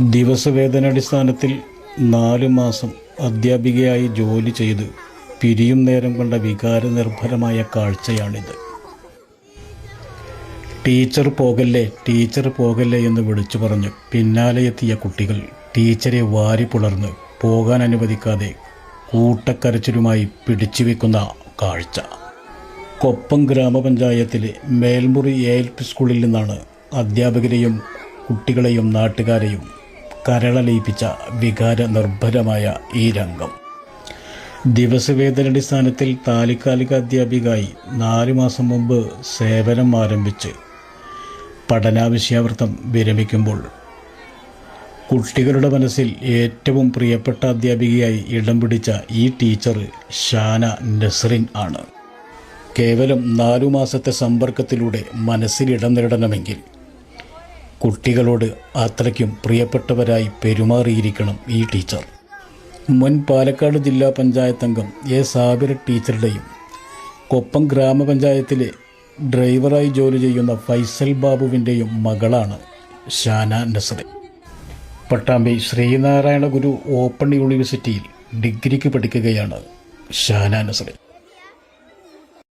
ദിവസവേതനാടിസ്ഥാനത്തിൽ 4 മാസം അധ്യാപികയായി ജോലി ചെയ്ത് പിരിയും നേരം കണ്ട വികാരനിർഭരമായ കാഴ്ചയാണിത്. ടീച്ചർ പോകല്ലേ എന്ന് വിളിച്ചു പറഞ്ഞ് പിന്നാലെയെത്തിയ കുട്ടികൾ ടീച്ചറെ വാരി പുലർന്ന് പോകാൻ അനുവദിക്കാതെ കൂട്ടക്കരച്ചിലുമായി പിടിച്ചുവെക്കുന്ന കാഴ്ച. കൊപ്പം ഗ്രാമപഞ്ചായത്തിലെ മേൽമുറി ALP സ്കൂളിൽ നിന്നാണ് അധ്യാപകരെയും കുട്ടികളെയും നാട്ടുകാരെയും കരളലിയിപ്പിച്ച വികാരനിർഭരമായ ഈ രംഗം. ദിവസവേതനാടിസ്ഥാനത്തിൽ താൽക്കാലിക അധ്യാപികയായി 4 മാസം മുമ്പ് സേവനം ആരംഭിച്ച് പഠനാവശ്യാർത്ഥം വിരമിക്കുമ്പോൾ കുട്ടികളുടെ മനസ്സിൽ ഏറ്റവും പ്രിയപ്പെട്ട അധ്യാപികയായി ഇടം പിടിച്ച ഈ ടീച്ചർ ഷാന നസ്റിൻ ആണ്. കേവലം 4 മാസത്തെ സമ്പർക്കത്തിലൂടെ മനസ്സിലിടം നേടണമെങ്കിൽ കുട്ടികളോട് അത്രയ്ക്കും പ്രിയപ്പെട്ടവരായി പെരുമാറിയിരിക്കണം ഈ ടീച്ചർ. മുൻ പാലക്കാട് ജില്ലാ പഞ്ചായത്ത് അംഗം സാബിറ ടീച്ചറുടെയും കൊപ്പം ഗ്രാമപഞ്ചായത്തിലെ ഡ്രൈവറായി ജോലി ചെയ്യുന്ന ഫൈസൽ ബാബുവിൻ്റെയും മകളാണ് ഷാന നസ്റിൻ. പട്ടാമ്പി ശ്രീനാരായണ ഗുരു ഓപ്പൺ യൂണിവേഴ്സിറ്റിയിൽ ഡിഗ്രിക്ക് പഠിക്കുകയാണ് ഷാന നസ്റിൻ.